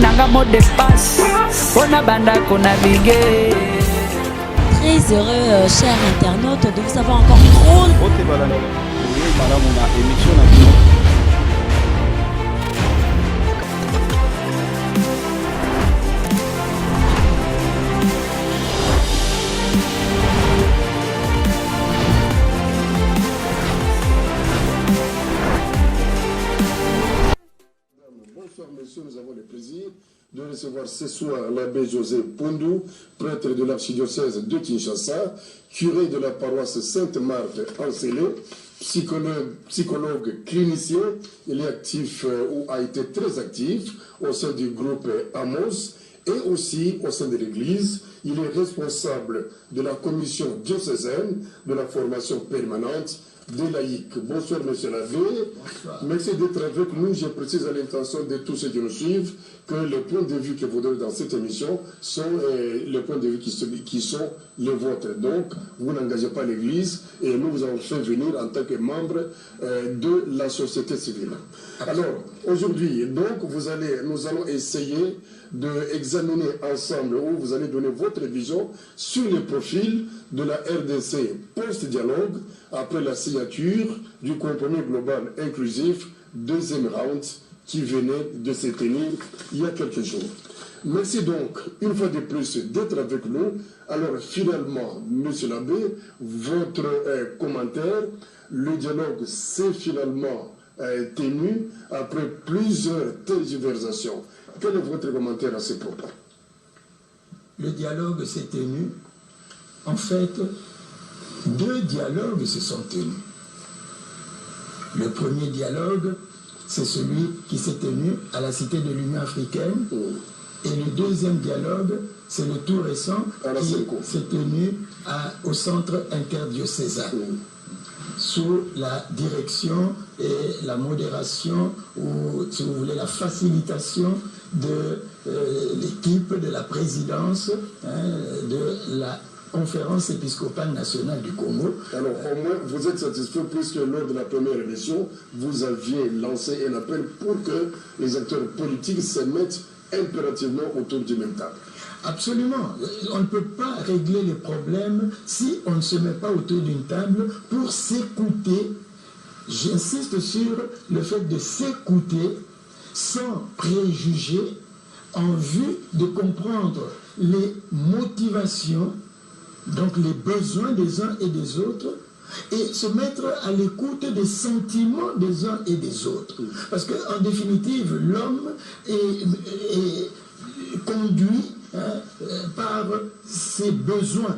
nanga mot de passe pona banda ko naviguer. Très heureux, chers internautes, de vous avoir encore trop. Bonsoir messieurs, nous avons le plaisir de recevoir ce soir l'abbé José Pondou, prêtre de l'archidiocèse de Kinshasa, curé de la paroisse Sainte-Marthe en Célé, psychologue clinicien. Il est actif ou a été très actif au sein du groupe Amos et aussi au sein de l'Église. Il est responsable de la commission diocésaine de la formation permanente des laïcs. Bonsoir, monsieur l'abbé. Merci d'être avec nous. Je précise à l'intention de tous ceux qui nous suivent que les points de vue que vous donnez dans cette émission sont les points de vue qui sont les vôtres. Donc, vous n'engagez pas l'Église et nous vous avons fait venir en tant que membre de la société civile. Alors, aujourd'hui, donc, nous allons essayer d'examiner ensemble, où vous allez donner votre vision sur le profil de la RDC post-dialogue après la signature du compromis global inclusif, deuxième round qui venait de se tenir il y a quelques jours. Merci donc une fois de plus d'être avec nous. Alors finalement, monsieur l'abbé, votre commentaire, le dialogue s'est finalement tenu après plusieurs tergiversations. Quel est votre commentaire à ce propos? Le dialogue s'est tenu. En fait, deux dialogues se sont tenus. Le premier dialogue, c'est celui qui s'est tenu à la Cité de l'Union africaine. Et le deuxième dialogue, c'est le tout récent qui s'est tenu au centre interdiocésain. Sous la direction et la modération, ou si vous voulez, la facilitation de l'équipe de la présidence de la Conférence épiscopale nationale du Congo. Alors, au moins, vous êtes satisfait puisque lors de la première édition, vous aviez lancé un appel pour que les acteurs politiques se mettent impérativement autour du même table. Absolument. On ne peut pas régler les problèmes si on ne se met pas autour d'une table pour s'écouter. J'insiste sur le fait de s'écouter sans préjugés en vue de comprendre les motivations, donc les besoins des uns et des autres, et se mettre à l'écoute des sentiments des uns et des autres. Parce qu'en définitive, l'homme est conduit par ses besoins.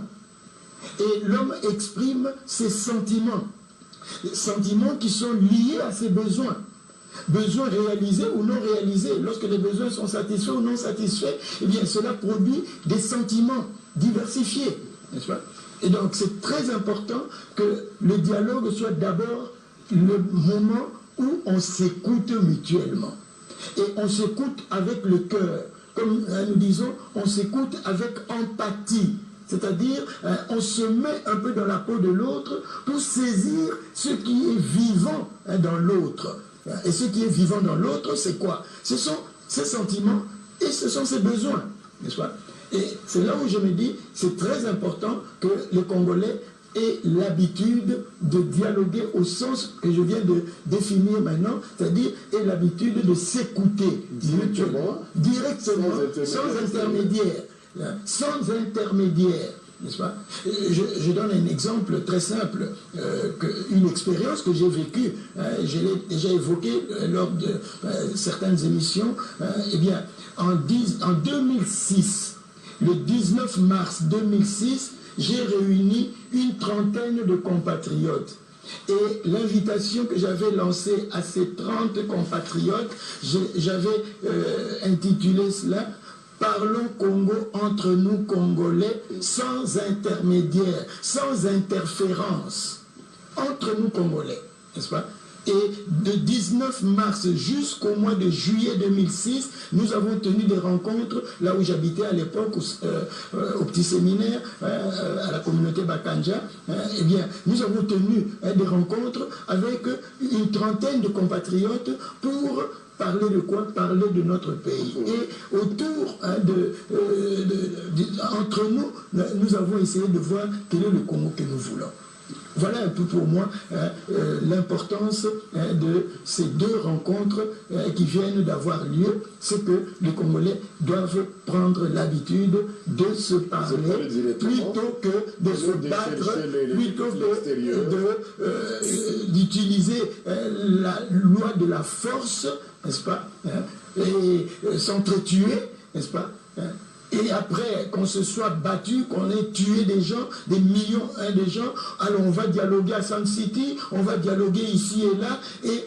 Et l'homme exprime ses sentiments. Les sentiments qui sont liés à ses besoins. Besoins réalisés ou non réalisés. Lorsque les besoins sont satisfaits ou non satisfaits, eh bien cela produit des sentiments diversifiés. N'est-ce pas? Et donc c'est très important que le dialogue soit d'abord le moment où on s'écoute mutuellement. Et on s'écoute avec le cœur. Comme nous disons, on s'écoute avec empathie. C'est-à-dire, on se met un peu dans la peau de l'autre pour saisir ce qui est vivant dans l'autre. Et ce qui est vivant dans l'autre, c'est quoi? Ce sont ses sentiments et ce sont ses besoins. N'est-ce pas? Et c'est là où je me dis, c'est très important que les Congolais aient l'habitude de dialoguer au sens que je viens de définir maintenant, c'est-à-dire aient l'habitude de s'écouter directement, sans intermédiaire. Sans intermédiaire, n'est-ce pas? Je donne un exemple très simple, une expérience que j'ai vécue, je l'ai déjà évoquée lors de certaines émissions. Eh bien, en 2006, le 19 mars 2006, j'ai réuni une trentaine de compatriotes. Et l'invitation que j'avais lancée à ces 30 compatriotes, j'avais intitulé cela « Parlons Congo entre nous Congolais, sans intermédiaire, sans interférence, entre nous Congolais », n'est-ce pas? Et de 19 mars jusqu'au mois de juillet 2006, nous avons tenu des rencontres là où j'habitais à l'époque, au petit séminaire, à la communauté Bakanja. Eh bien, nous avons tenu des rencontres avec une trentaine de compatriotes pour parler de quoi? Parler de notre pays. Et autour, entre nous, nous avons essayé de voir quel est le Congo que nous voulons. Voilà un peu pour moi l'importance de ces deux rencontres qui viennent d'avoir lieu. C'est que les Congolais doivent prendre l'habitude de se parler plutôt que de se battre, plutôt que d'utiliser la loi de la force, n'est-ce pas, et s'entretuer, n'est-ce pas. Et après qu'on se soit battu, qu'on ait tué des gens, des millions de gens, alors on va dialoguer à Sun City, on va dialoguer ici et là, et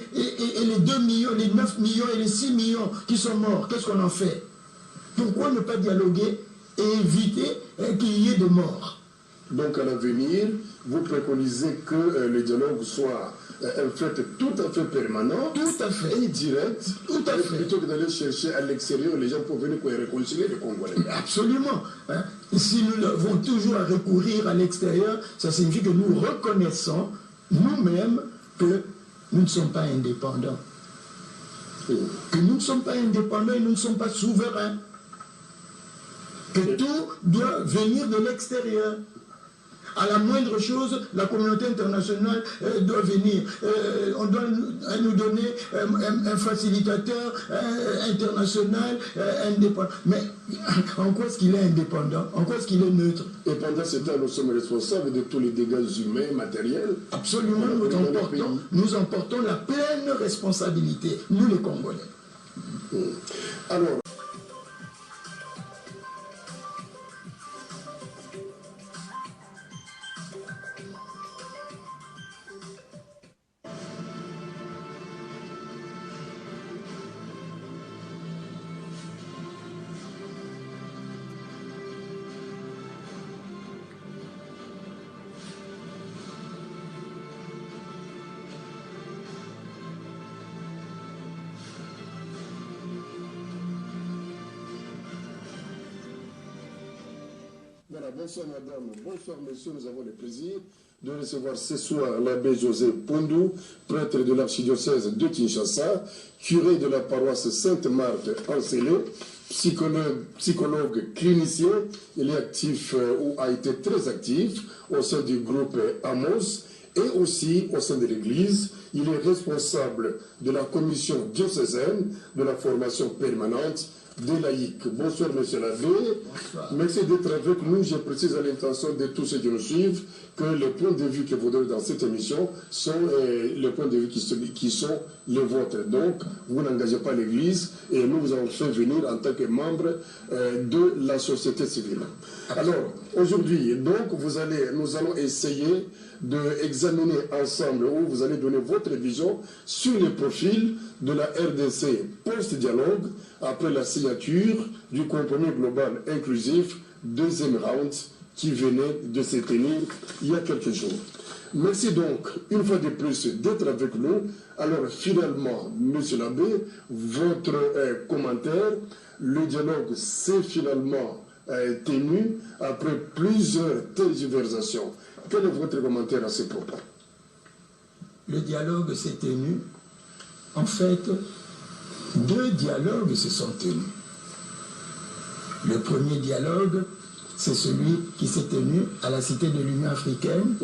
les 2 millions, les 9 millions et les 6 millions qui sont morts, qu'est-ce qu'on en fait? Pourquoi ne pas dialoguer et éviter qu'il y ait des morts? Donc à l'avenir, vous préconisez que le dialogue soit un fait tout à fait permanent, tout à fait, et direct, tout à fait. Plutôt que d'aller chercher à l'extérieur, les gens peuvent venir pour réconcilier les Congolais. Absolument. Hein. Si nous avons toujours à recourir à l'extérieur, ça signifie que nous reconnaissons nous-mêmes que nous ne sommes pas indépendants. Que nous ne sommes pas indépendants et nous ne sommes pas souverains. Que tout doit venir de l'extérieur. À la moindre chose, la communauté internationale doit venir. On doit nous donner un facilitateur international indépendant. Mais en quoi est-ce qu'il est indépendant? En quoi est-ce qu'il est neutre? Et pendant ce temps, nous sommes responsables de tous les dégâts humains, matériels. Absolument, nous en portons la pleine responsabilité, nous les Congolais. Alors, voilà, bonsoir madame, bonsoir monsieur, nous avons le plaisir de recevoir ce soir l'abbé José Pondou, prêtre de l'archidiocèse de Kinshasa, curé de la paroisse Sainte-Marthe en Célé, psychologue clinicien. Il est actif ou a été très actif au sein du groupe Amos et aussi au sein de l'Église. Il est responsable de la commission diocésaine de la formation permanente des laïcs. Bonsoir, monsieur l'abbé. Merci d'être avec nous. Je précise à l'intention de tous ceux qui nous suivent que les points de vue que vous donnez dans cette émission sont les points de vue qui sont les vôtres. Donc, vous n'engagez pas l'Église et nous vous avons fait venir en tant que membre de la société civile. Alors, aujourd'hui, donc, nous allons essayer d'examiner ensemble, où vous allez donner votre vision sur les profils de la RDC post-dialogue après la signature du compromis global inclusif, deuxième round, qui venait de se tenir il y a quelques jours. Merci donc, une fois de plus, d'être avec nous. Alors, finalement, monsieur l'abbé, votre commentaire, le dialogue s'est finalement tenu après plusieurs tergiversations. Quel est votre commentaire à ce propos? Le dialogue s'est tenu. En fait, 2 dialogues se sont tenus. Le premier dialogue, c'est celui qui s'est tenu à la Cité de l'Union africaine.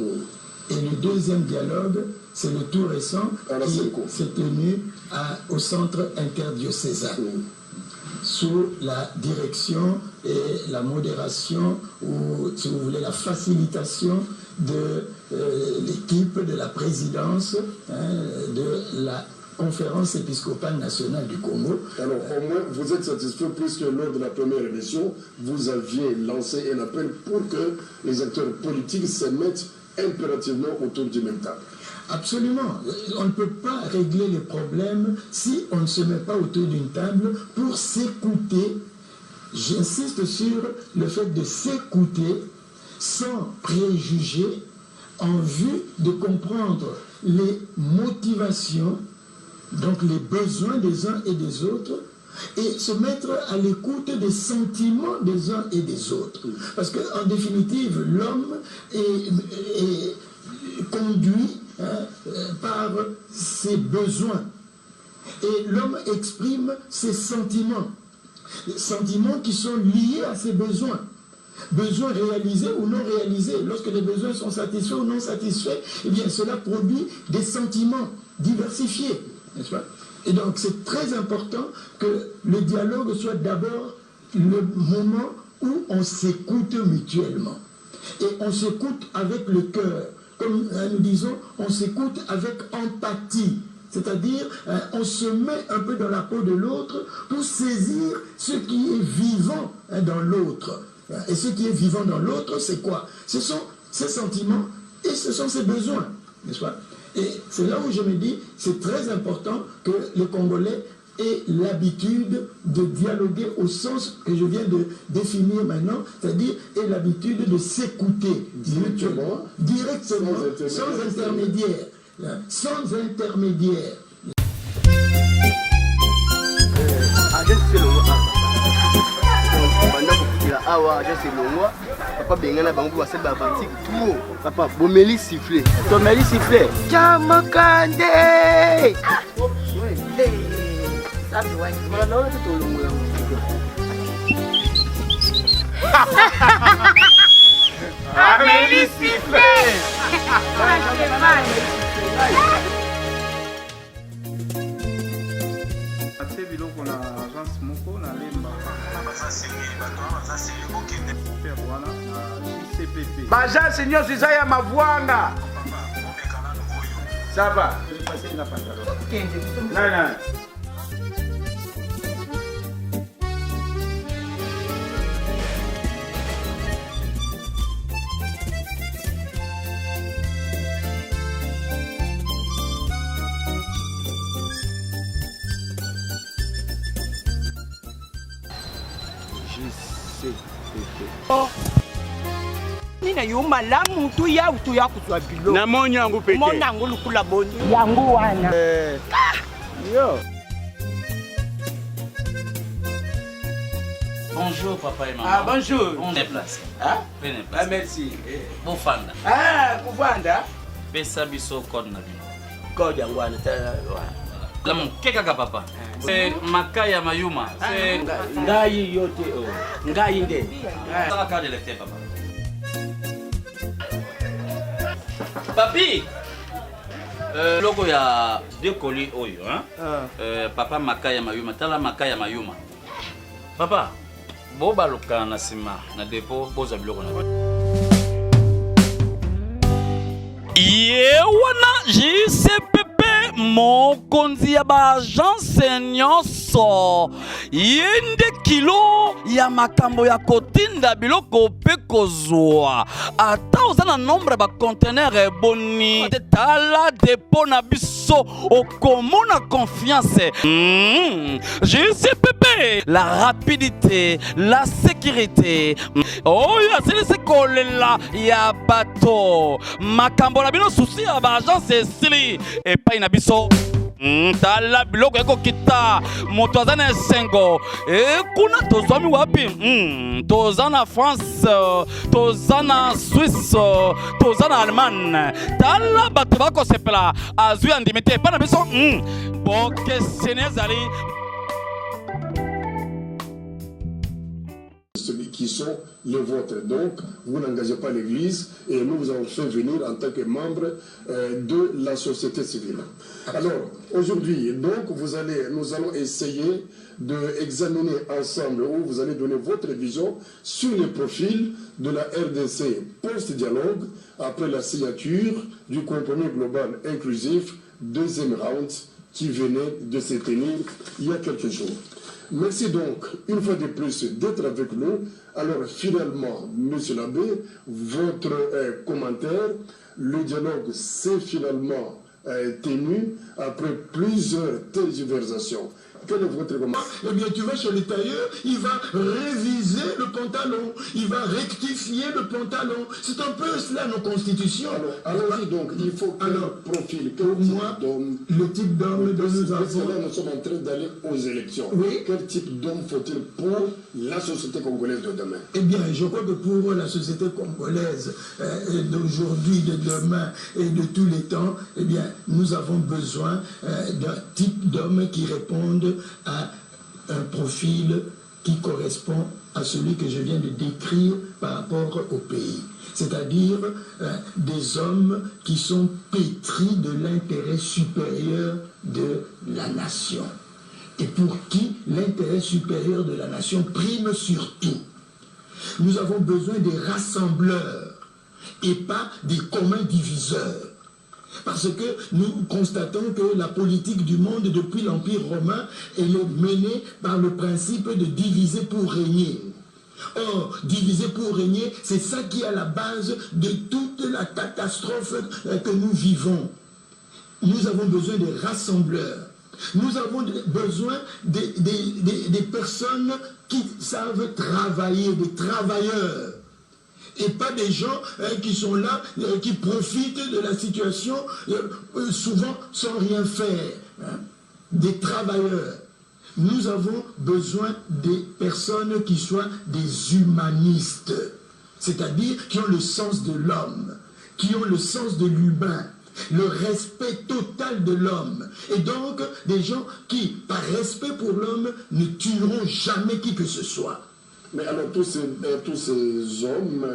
Et le deuxième dialogue, c'est le tout récent qui s'est tenu au centre interdiocésain. Sous la direction et la modération, ou si vous voulez, la facilitation de l'équipe de la présidence de la Conférence épiscopale nationale du Congo. Alors, au moins, vous êtes satisfait puisque lors de la première émission, vous aviez lancé un appel pour que les acteurs politiques se mettent impérativement autour du même table. Absolument. On ne peut pas régler les problèmes si on ne se met pas autour d'une table pour s'écouter. J'insiste sur le fait de s'écouter sans préjugés en vue de comprendre les motivations, donc les besoins des uns et des autres, et se mettre à l'écoute des sentiments des uns et des autres. Parce qu'en définitive, l'homme est conduit par ses besoins. Et l'homme exprime ses sentiments. Les sentiments qui sont liés à ses besoins. Besoins réalisés ou non réalisés. Lorsque les besoins sont satisfaits ou non satisfaits, eh bien cela produit des sentiments diversifiés. N'est-ce pas? Et donc c'est très important que le dialogue soit d'abord le moment où on s'écoute mutuellement. Et on s'écoute avec le cœur. Comme nous disons, on s'écoute avec empathie. C'est-à-dire, on se met un peu dans la peau de l'autre pour saisir ce qui est vivant dans l'autre. Et ce qui est vivant dans l'autre, c'est quoi? Ce sont ses sentiments et ce sont ses besoins. N'est-ce pas? Et c'est là où je me dis, c'est très important que les Congolais aient l'habitude de dialoguer au sens que je viens de définir maintenant, c'est-à-dire aient l'habitude de s'écouter directement, sans intermédiaire. Sans intermédiaire. Papa bengana bango ba se ba batik tout. Papa bomeli siffler. Tomeli siffler. Chamakande. Sabe wai. Mala na ona to longo ya. Ameli siffler. Ate biloko na agence moko na lemba wana na JCPP bagence nyonso eza ya mavwanga sava nana nina yo malamu tu ya utu ya kutwa bilo na monyo yangu pete mona yangu lukula boni yangu wana yo. Bonjour papa et maman. Ah bonjour. On est placé. Ah? Venez Ah place. merci. Bofanda. Ah kuvanda. Pesa biso code na bino. Code yangu ana tala. La mon kekaka papa. C'est Makaya Mayuma. C'est ngai yote o. Ngai nde. la carte de lecteur papa. Papi. Logo ya deux colis oyo hein. Papa Makaya Mayuma, tala Makaya Mayuma. Papa, bo baluka na sima na dépôt boza biloko na. Yewana JCPP mokonzi ya ba agence nyonso yende kilo ya makambo ya kotinda biloko pe kozwa ata oza na nombre ba conteneur eboni tala dépôt na biso okomona confiance. JCPP la rapidité, la sécurité. Oh ya c'est kolela ya bato makambo na bino souci ya ba agence esili epai na biso tala biloko ekokita moto aza na esengo kuna tozwami wapi toza na France toza na Suisse toza na Allemagne tala bato bakosepela azwi ya ndimi te epai na biso bokeseni ezali qui sont les vôtres. Donc, vous n'engagez pas l'Église et nous vous avons fait venir en tant que membre de la société civile. Alors, aujourd'hui, donc, nous allons essayer d'examiner ensemble, où vous allez donner votre vision sur les profils de la RDC post-dialogue après la signature du compromis global inclusif, deuxième round, qui venait de se tenir il y a quelques jours. Merci donc, une fois de plus, d'être avec nous. Alors, finalement, Monsieur l'abbé, votre commentaire, le dialogue s'est finalement tenu après plusieurs tergiversations. Quel est votre commentaire? Eh bien, tu vas chez le tailleur, il va réviser le pantalon, il va rectifier le pantalon. C'est un peu cela nos constitutions. Alors, donc, il faut quel profil, quel pour type moi, d'homme? le type d'homme dont nous avons... Là, nous sommes en train d'aller aux élections. Oui. Quel type d'homme faut-il pour la société congolaise de demain? Eh bien, je crois que pour la société congolaise d'aujourd'hui, de demain et de tous les temps, eh bien, nous avons besoin d'un type d'homme qui réponde à un profil qui correspond à celui que je viens de décrire par rapport au pays. C'est-à-dire des hommes qui sont pétris de l'intérêt supérieur de la nation. Et pour qui l'intérêt supérieur de la nation prime sur tout. Nous avons besoin des rassembleurs et pas des communs diviseurs. Parce que nous constatons que la politique du monde depuis l'Empire romain, elle est menée par le principe de diviser pour régner. Or, diviser pour régner, c'est ça qui est à la base de toute la catastrophe que nous vivons. Nous avons besoin des rassembleurs. Nous avons besoin des personnes qui savent travailler, des travailleurs. Et pas des gens qui sont là, qui profitent de la situation, souvent sans rien faire. Hein. Des travailleurs. Nous avons besoin des personnes qui soient des humanistes. C'est-à-dire qui ont le sens de l'homme, qui ont le sens de l'humain, le respect total de l'homme. Et donc, des gens qui, par respect pour l'homme, ne tueront jamais qui que ce soit. Mais alors, tous ces hommes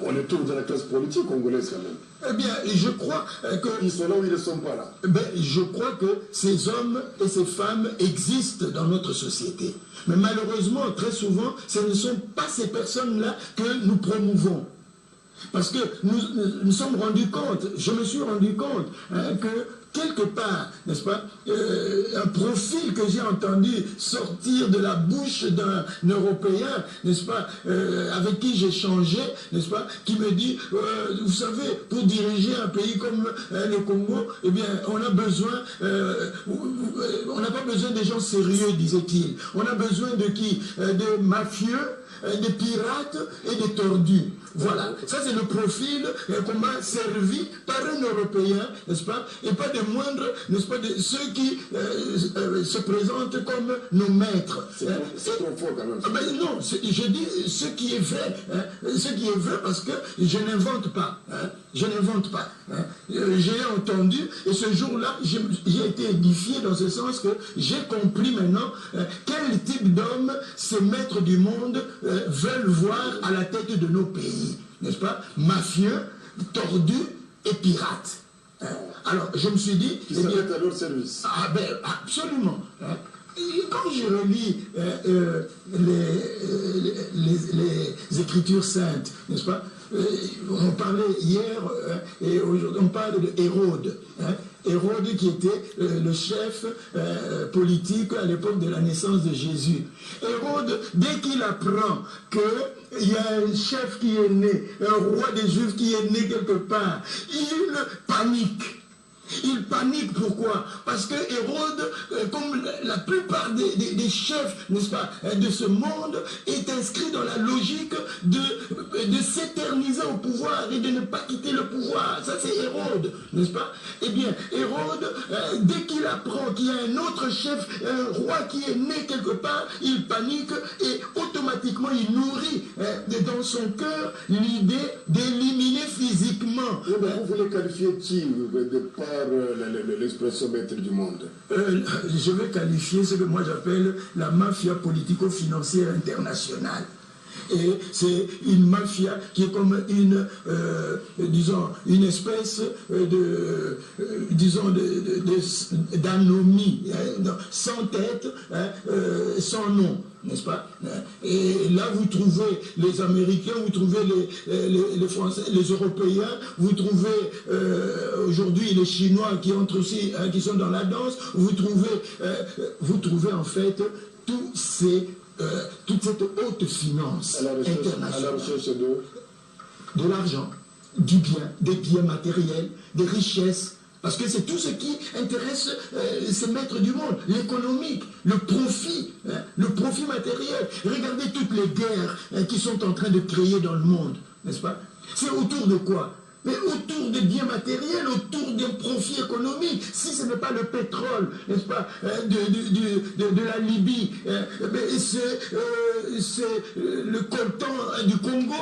on les trouve dans la classe politique congolaise quand même. Eh bien, je crois que... Ils sont là ou ils ne sont pas là? Je crois que ces hommes et ces femmes existent dans notre société. Mais malheureusement, très souvent, ce ne sont pas ces personnes-là que nous promouvons. Parce que nous sommes rendus compte, je me suis rendu compte que quelque part, n'est-ce pas, un profil que j'ai entendu sortir de la bouche d'un Européen, n'est-ce pas, avec qui j'ai changé, n'est-ce pas, qui me dit, vous savez, pour diriger un pays comme le Congo, eh bien, on a besoin, on n'a pas besoin des gens sérieux, disait-il. On a besoin de qui? Des mafieux, des pirates et des tordus. Voilà, ça c'est le profil qu'on m'a servi par un Européen, n'est-ce pas, et pas des moindres, n'est-ce pas, de ceux qui se présentent comme nos maîtres. C'est trop fort quand même. Ben non, je dis ce qui est vrai, hein, ce qui est vrai parce que je n'invente pas, hein, je n'invente pas. Hein. J'ai entendu et ce jour-là, j'ai été édifié dans ce sens que j'ai compris maintenant quel type d'hommes ces maîtres du monde veulent voir à la tête de nos pays, n'est-ce pas? Mafieux, tordus et pirates. Alors, je me suis dit... Qui s'arrêtent à leur service. Ah ben, absolument. Hein. Et quand je relis les Écritures saintes, n'est-ce pas? On parlait hier et aujourd'hui on parle de Hérode. Hein. Hérode qui était le chef politique à l'époque de la naissance de Jésus. Hérode, dès qu'il apprend qu'il y a un chef qui est né, un roi des Juifs qui est né quelque part, il panique. Il panique, pourquoi? Parce que Hérode, comme la plupart des chefs, n'est-ce pas, de ce monde, est inscrit dans la logique de s'éterniser au pouvoir et de ne pas quitter le pouvoir. Ça, c'est Hérode, n'est-ce pas? Eh bien, Hérode, dès qu'il apprend qu'il y a un autre chef, un roi qui est né quelque part, il panique et automatiquement il nourrit dans son cœur l'idée d'éliminer physiquement. Oui, mais vous voulez qualifier qui de par l'expression maître du monde? Je vais qualifier ce que moi j'appelle la mafia politico-financière internationale. Et c'est une mafia qui est comme une, disons, une espèce d'anomie, sans tête, sans nom, n'est-ce pas? Et là, vous trouvez les Américains, vous trouvez les Français, les Européens, vous trouvez aujourd'hui les Chinois qui entrent aussi, qui sont dans la danse, vous trouvez en fait toute cette haute finance internationale. À la recherche de l'argent, du bien, des biens matériels, des richesses Parce que c'est tout ce qui intéresse ces maîtres du monde, l'économique, le profit matériel. Regardez toutes les guerres qui sont en train de créer dans le monde, n'est-ce pas? C'est autour de quoi? Mais autour des biens matériels, autour des profits économiques. Si ce n'est pas le pétrole, n'est-ce pas, de la Libye, c'est le coltan du Congo.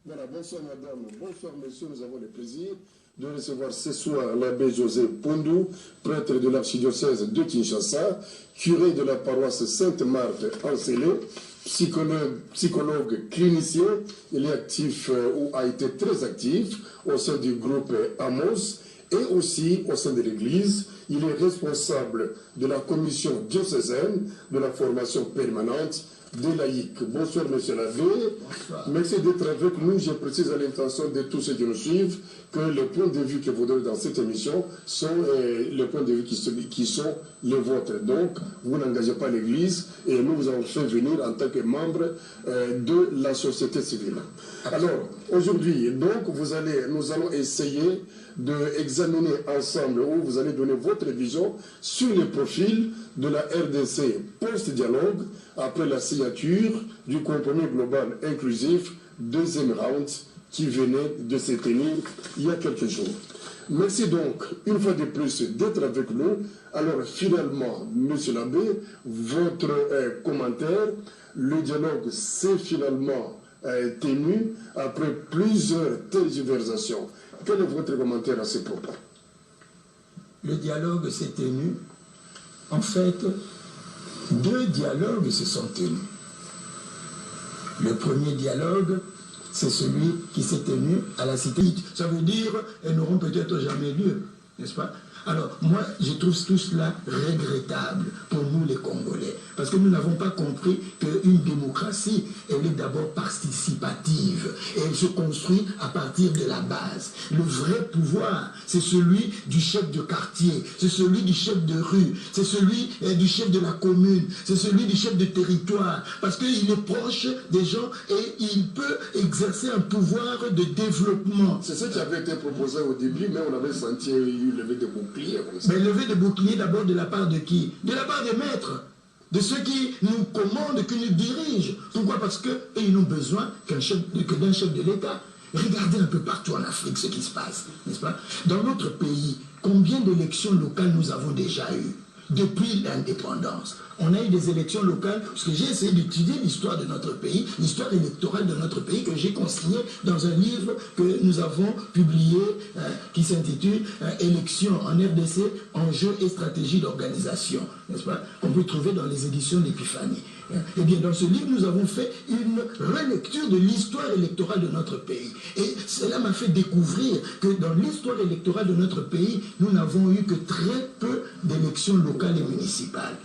Voilà, bonsoir madame, bonsoir monsieur, nous avons le plaisir de recevoir ce soir l'abbé José Pondou, prêtre de l'archidiocèse de Kinshasa, curé de la paroisse Sainte-Marthe en Célé, psychologue clinicien. Il est actif ou a été très actif au sein du groupe Amos et aussi au sein de l'Église. Il est responsable de la commission diocésaine de la formation permanente des laïcs. Bonsoir, monsieur l'abbé. Merci d'être avec nous. Je précise à l'intention de tous ceux qui nous suivent que les points de vue que vous donnez dans cette émission sont les points de vue qui sont les vôtres. Donc, vous n'engagez pas l'Église et nous vous avons fait venir en tant que membre de la société civile. Alors, aujourd'hui, donc, nous allons essayer d'examiner ensemble, où vous allez donner votre vision sur les profils de la RDC post-dialogue après la signature du compromis global inclusif, deuxième round qui venait de se tenir il y a quelques jours. Merci donc une fois de plus d'être avec nous. Alors finalement, monsieur l'abbé, votre commentaire, le dialogue s'est finalement tenu après plusieurs tergiversations. Quel est votre commentaire à ce propos? Le dialogue s'est tenu. En fait, deux dialogues se sont tenus. Le premier dialogue, c'est celui qui s'est tenu à la cité. Ça veut dire, elles n'auront peut-être jamais lieu, n'est-ce pas? Alors, moi, je trouve tout cela regrettable pour nous les Congolais. Parce que nous n'avons pas compris qu'une démocratie, elle est d'abord participative. Et elle se construit à partir de la base. Le vrai pouvoir, c'est celui du chef de quartier, c'est celui du chef de rue, c'est celui du chef de la commune, c'est celui du chef de territoire. Parce qu'il est proche des gens et il peut exercer un pouvoir de développement. C'est ce qui avait été proposé au début, mais on avait senti une levée de boucliers. Mais lever de boucliers d'abord de la part de qui? De la part des maîtres, de ceux qui nous commandent, qui nous dirigent. Pourquoi? Parce qu'ils n'ont besoin que d'un chef de l'État. Regardez un peu partout en Afrique ce qui se passe, n'est-ce pas? Dans notre pays, combien d'élections locales nous avons déjà eues depuis l'indépendance? On a eu des élections locales, parce que j'ai essayé d'étudier l'histoire de notre pays, l'histoire électorale de notre pays, que j'ai consigné dans un livre que nous avons publié, qui s'intitule « Élections en RDC, enjeux et stratégie d'organisation », n'est-ce pas? Qu'on peut trouver dans les éditions d'Épiphanie. Eh bien, dans ce livre, nous avons fait une relecture de l'histoire électorale de notre pays. Et cela m'a fait découvrir que dans l'histoire électorale de notre pays, nous n'avons eu que très peu d'élections locales et municipales.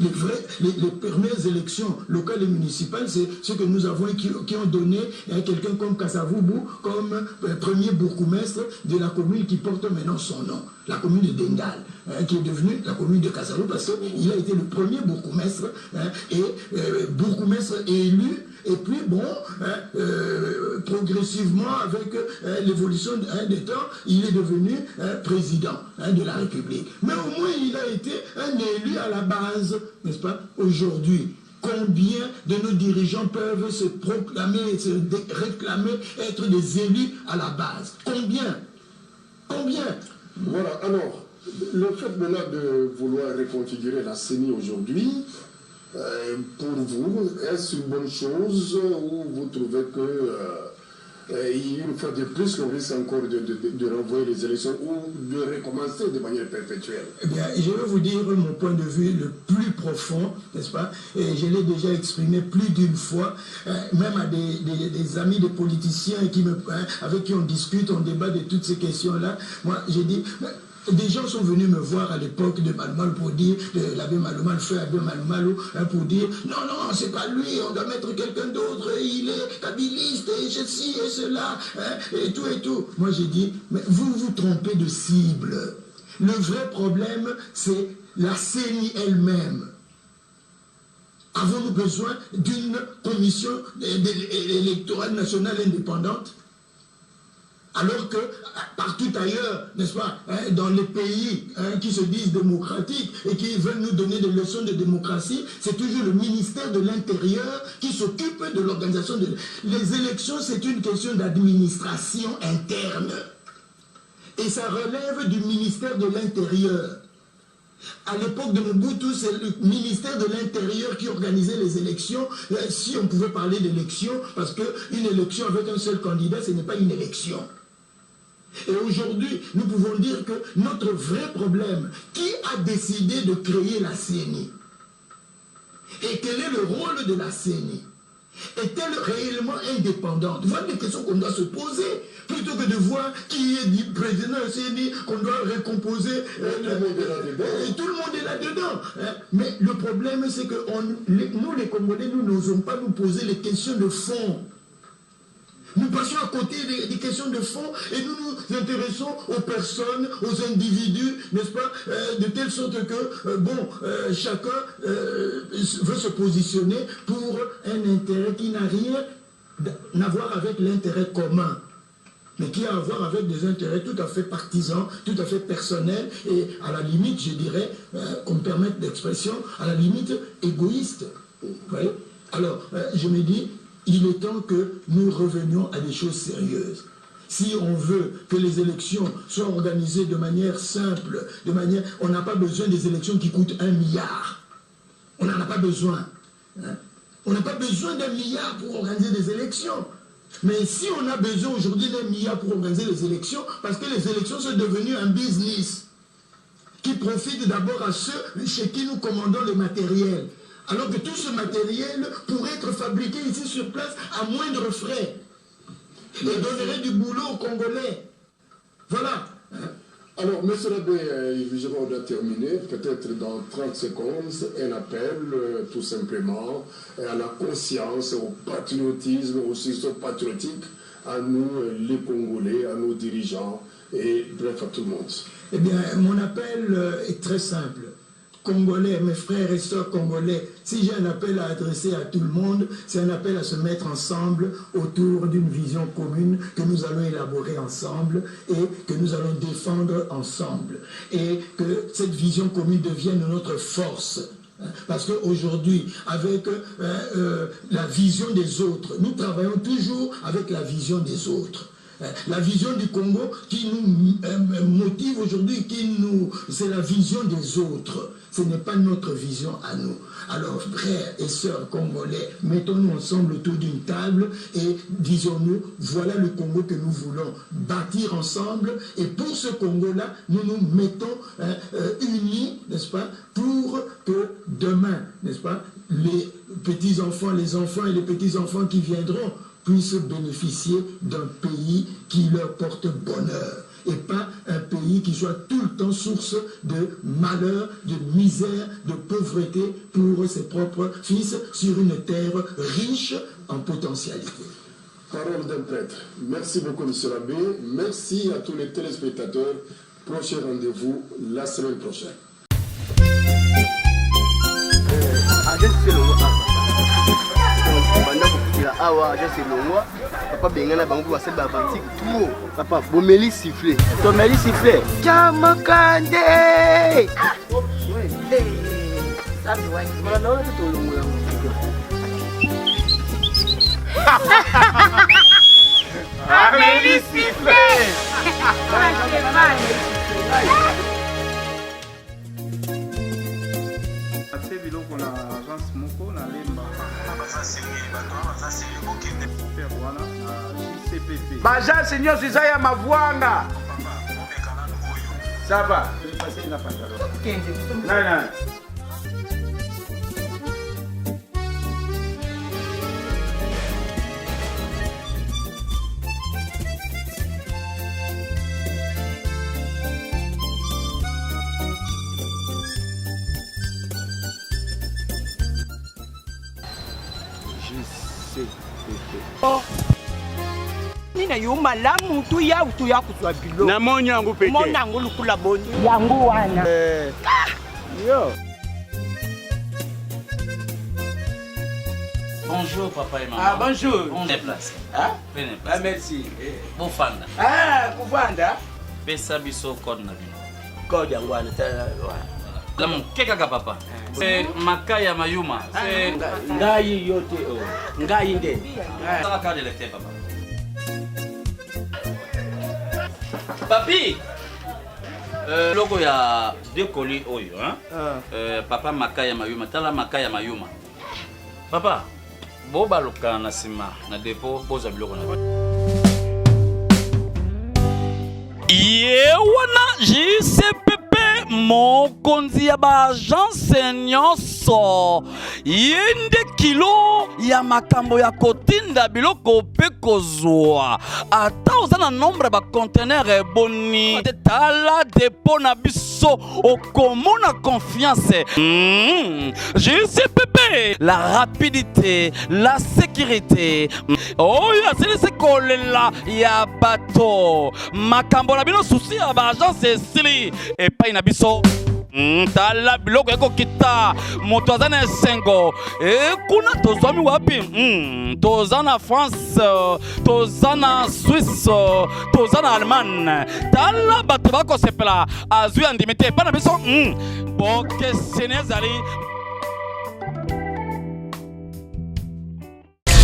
Les premières élections locales et municipales, c'est ce que nous avons qui ont donné quelqu'un comme Kasavubu comme premier bourgmestre de la commune qui porte maintenant son nom, la commune de Dendal, qui est devenue la commune de Kasavubu parce qu'il a été le premier bourgmestre et bourgmestre élu. Et puis, bon, progressivement, avec l'évolution des temps, il est devenu président de la République. Mais au moins, il a été un élu à la base, n'est-ce pas? Aujourd'hui, combien de nos dirigeants peuvent se proclamer, se réclamer être des élus à la base? Combien? Combien? Voilà, alors, le fait maintenant de vouloir reconfigurer la CENI aujourd'hui, pour vous, est-ce une bonne chose ou vous trouvez que une fois de plus, on risque encore de renvoyer les élections ou de recommencer de manière perpétuelle. Eh bien, je vais vous dire mon point de vue le plus profond, n'est-ce pas? Et je l'ai déjà exprimé plus d'une fois, même à des amis, des politiciens avec qui on discute, on débat de toutes ces questions-là. Moi, j'ai dit... Des gens sont venus me voir à l'époque de Malmal pour dire, de l'abbé Malmal, le frère abbé Malmal, pour dire non, non, c'est pas lui, on doit mettre quelqu'un d'autre, il est kabiliste, et ceci et cela, et tout et tout. Moi j'ai dit, mais vous vous trompez de cible. Le vrai problème, c'est la CENI elle-même. Avons-nous besoin d'une commission électorale nationale indépendante? Alors que partout ailleurs, n'est-ce pas, dans les pays qui se disent démocratiques et qui veulent nous donner des leçons de démocratie, c'est toujours le ministère de l'Intérieur qui s'occupe de l'organisation de... Les élections, c'est une question d'administration interne. Et ça relève du ministère de l'Intérieur. À l'époque de Mobutu, c'est le ministère de l'Intérieur qui organisait les élections, si on pouvait parler d'élection, parce qu'une élection avec un seul candidat, ce n'est pas une élection. Et aujourd'hui, nous pouvons dire que notre vrai problème, qui a décidé de créer la CENI? Et quel est le rôle de la CENI? Est-elle réellement indépendante? Voilà des questions qu'on doit se poser, plutôt que de voir qui est du président de la CENI, qu'on doit récomposer. Tout le monde est là-dedans. Mais le problème, c'est que nous, les Congolais, nous n'osons pas nous poser les questions de fond. Nous passons à côté des questions de fond et nous nous intéressons aux personnes, aux individus, n'est-ce pas, de telle sorte que, chacun veut se positionner pour un intérêt qui n'a rien à voir avec l'intérêt commun, mais qui a à voir avec des intérêts tout à fait partisans, tout à fait personnels et à la limite, je dirais, qu'on me permette d'expression, à la limite égoïste. Vous voyez? Alors, je me dis, il est temps que nous revenions à des choses sérieuses. Si on veut que les élections soient organisées de manière simple, on n'a pas besoin des élections qui coûtent 1 milliard. On n'en a pas besoin. On n'a pas besoin d'1 milliard pour organiser des élections. Mais si on a besoin aujourd'hui d'1 milliard pour organiser les élections, parce que les élections sont devenues un business qui profite d'abord à ceux chez qui nous commandons le matériel. Alors que tout ce matériel pourrait être fabriqué ici sur place à moindre frais. Et donnerait du boulot aux Congolais. Voilà. Alors, M. Rabé, on doit terminer, peut-être dans 30 secondes, un appel tout simplement à la conscience, au patriotisme, au système patriotique, à nous les Congolais, à nos dirigeants, et bref à tout le monde. Eh bien, mon appel est très simple. Congolais, mes frères et sœurs congolais, si j'ai un appel à adresser à tout le monde, c'est un appel à se mettre ensemble autour d'une vision commune que nous allons élaborer ensemble et que nous allons défendre ensemble. Et que cette vision commune devienne notre force. Parce qu'aujourd'hui, avec la vision des autres, nous travaillons toujours avec la vision des autres. La vision du Congo qui nous motive aujourd'hui, c'est la vision des autres. Ce n'est pas notre vision à nous. Alors, frères et sœurs congolais, mettons-nous ensemble autour d'une table et disons-nous, voilà le Congo que nous voulons bâtir ensemble. Et pour ce Congo-là, nous nous mettons unis, n'est-ce pas, pour que demain, n'est-ce pas, les petits-enfants, les enfants et les petits-enfants qui viendront puissent bénéficier d'un pays qui leur porte bonheur et pas un pays qui soit tout le temps source de malheur, de misère, de pauvreté pour ses propres fils sur une terre riche en potentialité. Parole d'un prêtre. Merci beaucoup, M. Rabé. Merci à tous les téléspectateurs. Prochain rendez-vous la semaine prochaine. Awa agence elongwa papa bengana bango basali bavantique tout papa bomeli sifflet tomeli sifflet Jamakande sabi wani mala naona tu tolongo ameli sifflet ate biloko na agence moko na lemba père wana na JCPP Bajansi nyonso eza ya mavwanga. Sava. Nani. Nina yuma la mutu ya utu ya kutwa bilo. Na monyo yangu peke. Mona yangu lukula boni. Yangu wana. Yo. Bonjour papa et maman. Ah bonjour. On est place. Ah? Prenez Ah place. merci. Bofanda. Ah kuvanda. Pesa biso code na bino. Koja ngwana tala. La mkeka ka papa. C'est Makaya Mayuma. C'est Ngai yote o. Ngai nde. ça la carte de lecteur papa. Papi. Logo ya deux colis oyo hein. Papa Makaya Mayuma. Tala Makaya Mayuma. Papa. Bo baluka na sima na dépôt boza biloko na. Yewana JCPP mokonzi ya ba agence nyonso yende kilo ya makambo ya kotinda biloko pe kozwa ata oza na nombre ba conteneur eboni tala dépôt na biso okomona confiance. JCPP la rapidité, la sécurité. Oh ya c'est kolela ya bato makambo na bino souci ya ba agence esili epai na biso. Tala biloko eko kita moto aza na esengo kuna tozwami wapi toza na France toza na Suisse toza na Allemagne tala bato bakosepela azwi andimi te epai na biso bokeseni ezali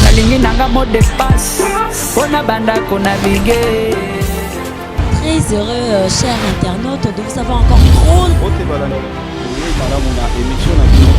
nalingi nanga mot d'espace mpona bandako na bige. Très heureux, chers internautes, de vous avoir encore trop. Ote balana. Oye malamu na émission na bino.